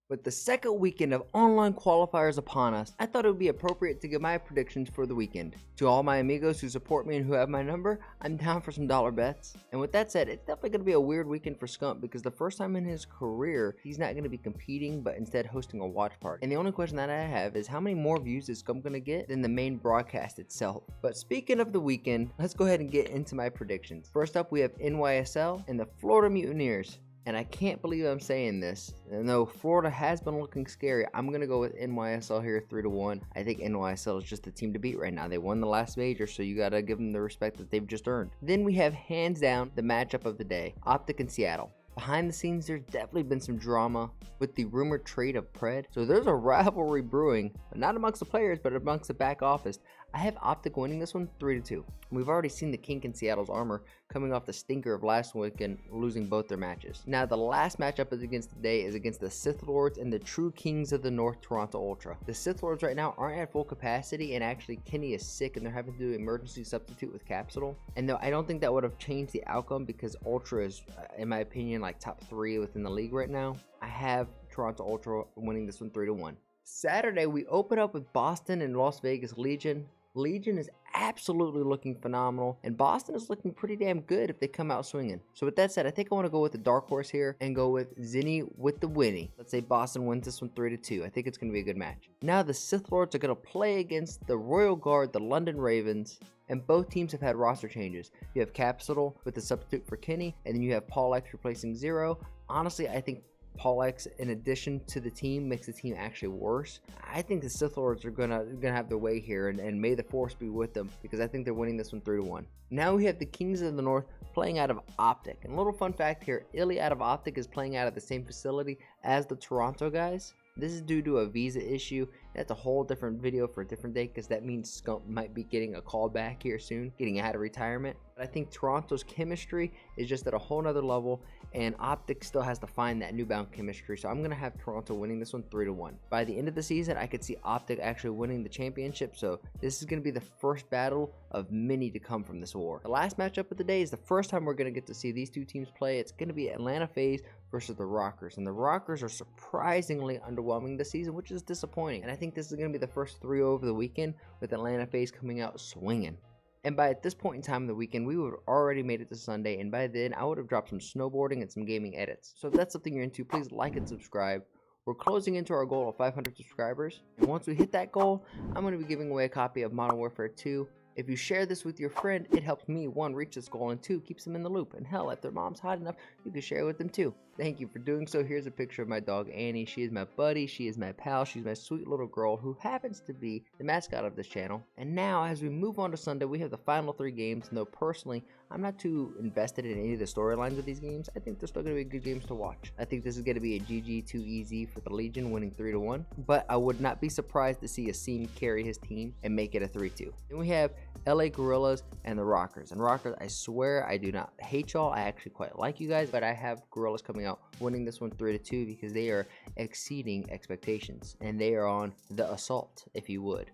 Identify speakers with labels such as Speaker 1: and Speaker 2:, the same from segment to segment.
Speaker 1: With the second weekend of online qualifiers upon us, I thought it would be appropriate to give my predictions for the weekend. To all my amigos who support me and who have my number, I'm down for some dollar bets. And with that said, it's definitely going to be a weird weekend for Scump because the first time in his career, he's not going to be competing but instead hosting a watch party. And the only question that I have is how many more views is Scump going to get than the main broadcast itself? But speaking of the weekend, let's go ahead and get into my predictions. First up, we have NYSL and the Florida Mutineers. And I can't believe I'm saying this. And though Florida has been looking scary, I'm going to go with NYSL here 3-1. I think NYSL is just the team to beat right now. They won the last major, so you got to give them the respect that they've just earned. Then we have hands down the matchup of the day, OpTic and Seattle. Behind the scenes, there's definitely been some drama with the rumored trade of Pred. So there's a rivalry brewing, but not amongst the players, but amongst the back office. I have OpTic winning this one 3-2. We've already seen the kink in Seattle's armor coming off the stinker of last weekend, losing both their matches. Now the last matchup is against today is against the Sith Lords and the true kings of the North Toronto Ultra. The Sith Lords right now aren't at full capacity, and actually Kenny is sick and they're having to do emergency substitute with Capsule. And though I don't think that would have changed the outcome because Ultra is, in my opinion, like top 3 within the league right now, I have Toronto Ultra winning this one 3-1. Saturday, we open up with Boston and Las Vegas Legion. Legion is absolutely looking phenomenal, and Boston is looking pretty damn good if they come out swinging. So with that said, I think I want to go with the dark horse here and go with Zinni with the Winnie. Let's say Boston wins this one 3-2. I think it's going to be a good match. Now the Sith Lords are going to play against the Royal Guard, the London Ravens, and both teams have had roster changes. You have Capsule with the substitute for Kenny, and then you have Paul X replacing Zero. Honestly, I think Paul X, in addition to the team, makes the team actually worse. I think the Sith Lords are gonna have their way here, and may the Force be with them, because I think they're winning this one 3-1. Now we have the Kings of the North playing out of OpTic. And a little fun fact here, Illy out of OpTic is playing out of the same facility as the Toronto guys. This is due to a visa issue. That's a whole different video for a different day, because that means Scump might be getting a call back here soon, getting out of retirement. But I think Toronto's chemistry is just at a whole nother level, and OpTic still has to find that newbound chemistry. So I'm going to have Toronto winning this one 3-1. By the end of the season, I could see OpTic actually winning the championship. So this is going to be the first battle of many to come from this war. The last matchup of the day is the first time we're going to get to see these two teams play. It's going to be Atlanta FaZe versus the Rockers. And the Rockers are surprisingly underwhelming this season, which is disappointing. And I think this is going to be the first 3 over the weekend, with Atlanta FaZe coming out swinging. And by this point in time in the weekend, we would have already made it to Sunday, and by then I would have dropped some snowboarding and some gaming edits. So if that's something you're into, please like and subscribe. We're closing into our goal of 500 subscribers, and once we hit that goal, I'm going to be giving away a copy of Modern Warfare 2. If you share this with your friend, it helps me, 1, reach this goal, and 2, keeps them in the loop. And hell, if their mom's hot enough, you can share it with them too. Thank you for doing so. Here's a picture of my dog Annie. She is my buddy, she is my pal, she's my sweet little girl who happens to be the mascot of this channel. And now, as we move on to Sunday, we have the final 3 games. And though personally, I'm not too invested in any of the storylines of these games, I think they're still going to be good games to watch. I think this is going to be a GG 2-easy for the Legion, winning 3-1. But I would not be surprised to see Asim carry his team and make it a 3-2. Then we have LA Gorillas and the Rockers. And Rockers, I swear I do not hate y'all. I actually quite like you guys, but I have Gorillas coming out winning this one 3-2 because they are exceeding expectations, and they are on the assault, if you would,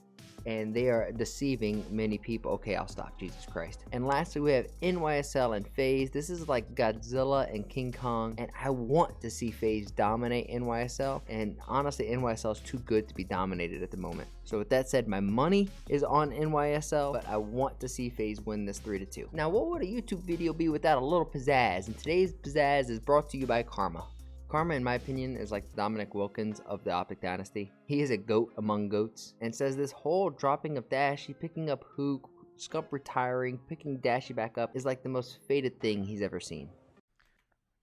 Speaker 1: and they are deceiving many people. Okay, I'll stop, Jesus Christ. And lastly, we have NYSL and FaZe. This is like Godzilla and King Kong, and I want to see FaZe dominate NYSL, and honestly NYSL is too good to be dominated at the moment. So with that said, my money is on NYSL, but I want to see FaZe win this 3-2. Now, what would a YouTube video be without a little pizzazz? And today's pizzazz is brought to you by Karma. Karma, in my opinion, is like Dominic Wilkins of the OpTic dynasty. He is a goat among goats, and says this whole dropping of Dashy, picking up Hook, Scump retiring, picking Dashy back up is like the most fated thing he's ever seen.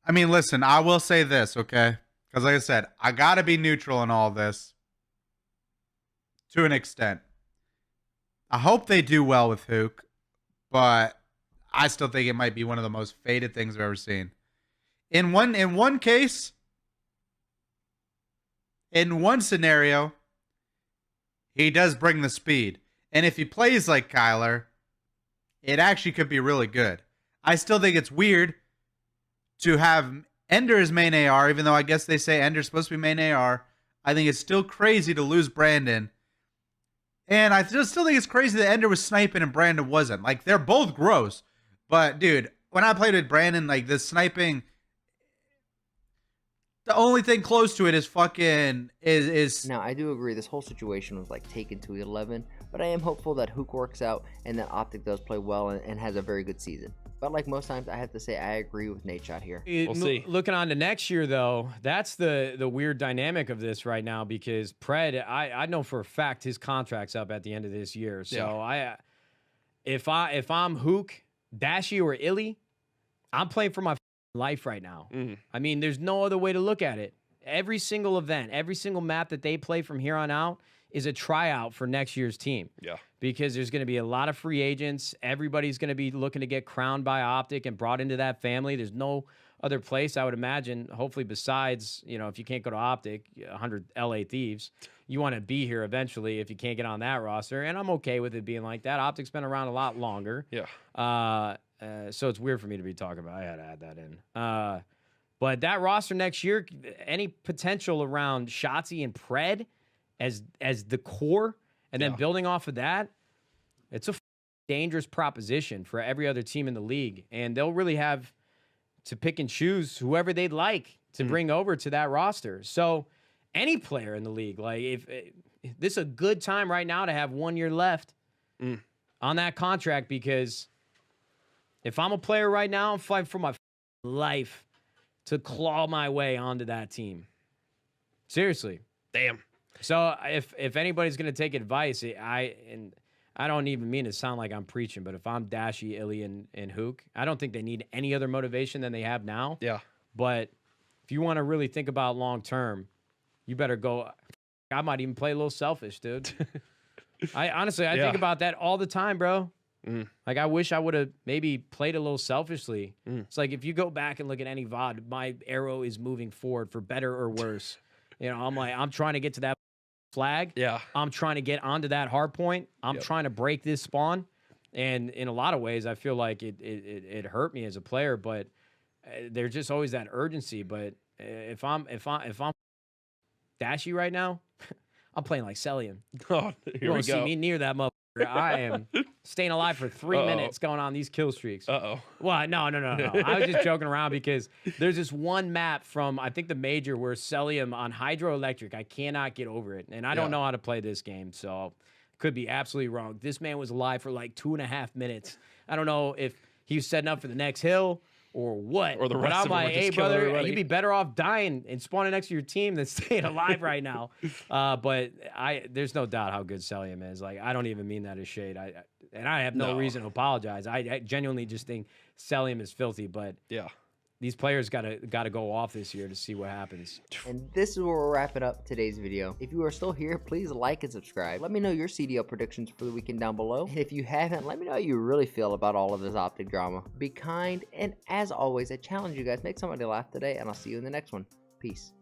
Speaker 2: I mean, listen, I will say this, okay? Because like I said, I got to be neutral in all this to an extent. I hope they do well with Hook, but I still think it might be one of the most fated things I've ever seen. In one case, in one scenario, he does bring the speed. And if he plays like Kyler, it actually could be really good. I still think it's weird to have Ender as main AR, even though I guess they say Ender's supposed to be main AR. I think it's still crazy to lose Brandon. And I still think it's crazy that Ender was sniping and Brandon wasn't. Like, they're both gross. But, dude, when I played with Brandon, like, the sniping... The only thing close to it is fucking is
Speaker 1: Now, I do agree this whole situation was like taken to 11, but I am hopeful that Hook works out and that OpTic does play well and has a very good season. But like most times, I have to say I agree with Nate Shot here.
Speaker 3: We'll see. Looking on to next year, though, that's the weird dynamic of this right now because Pred, I know for a fact his contract's up at the end of this year. So if I'm Hook, Dashy, or Illy, I'm playing for my life right now. I mean, there's no other way to look at it. Every single event, every single map that they play from here on out is a tryout for next year's team.
Speaker 4: Yeah.
Speaker 3: Because there's going to be a lot of free agents. Everybody's going to be looking to get crowned by OpTic and brought into that family. There's no other place, I would imagine, hopefully besides, you know, if you can't go to OpTic, 100 LA Thieves, you want to be here eventually if you can't get on that roster. And I'm okay with it being like that. OpTic's been around a lot longer.
Speaker 4: Yeah.
Speaker 3: So it's weird for me to be talking about. I had to add that in. But that roster next year, any potential around Shotzi and Pred as the core, and then building off of that, it's a dangerous proposition for every other team in the league. And they'll really have to pick and choose whoever they'd like to bring over to that roster. So any player in the league, like if this is a good time right now to have 1 year left on that contract, because if I'm a player right now, I'm fighting for my life to claw my way onto that team. Seriously.
Speaker 4: Damn.
Speaker 3: So if anybody's going to take advice, I don't even mean to sound like I'm preaching, but if I'm Dashy, Illy, and Hook, I don't think they need any other motivation than they have now.
Speaker 4: Yeah.
Speaker 3: But if you want to really think about long term, you better go. I might even play a little selfish, dude. I honestly think about that all the time, bro. Like, I wish I would have maybe played a little selfishly. It's like if you go back and look at any VOD, my arrow is moving forward for better or worse. You know, I'm trying to get to that flag.
Speaker 4: Yeah.
Speaker 3: I'm trying to get onto that hard point. I'm trying to break this spawn. And in a lot of ways, I feel like it hurt me as a player, but there's just always that urgency. But if I'm Dashy right now, I'm playing like Celium.
Speaker 4: Oh,
Speaker 3: You
Speaker 4: here we
Speaker 3: won't see
Speaker 4: go.
Speaker 3: me near that motherfucker. I am staying alive for 3 minutes going on these kill streaks. Well, no. I was just joking around because there's this one map from, I think, the major where Celium on hydroelectric, I cannot get over it. And I don't know how to play this game, so could be absolutely wrong. This man was alive for like 2.5 minutes. I don't know if he was setting up for the next hill or what.
Speaker 4: Or the
Speaker 3: But
Speaker 4: rest
Speaker 3: I'm
Speaker 4: of them were
Speaker 3: like,
Speaker 4: just
Speaker 3: hey,
Speaker 4: killing
Speaker 3: brother,
Speaker 4: everybody.
Speaker 3: you'd be better off dying and spawning next to your team than staying alive right now. But there's no doubt how good Celium is. Like, I don't even mean that as shade. I have no reason to apologize. I genuinely just think Celium is filthy. But these players gotta go off this year to see what happens.
Speaker 1: And this is where we're wrapping up today's video. If you are still here, please like and subscribe. Let me know your CDL predictions for the weekend down below. And if you haven't, let me know how you really feel about all of this OpTic drama. Be kind, and as always, I challenge you guys, make somebody laugh today, and I'll see you in the next one. Peace.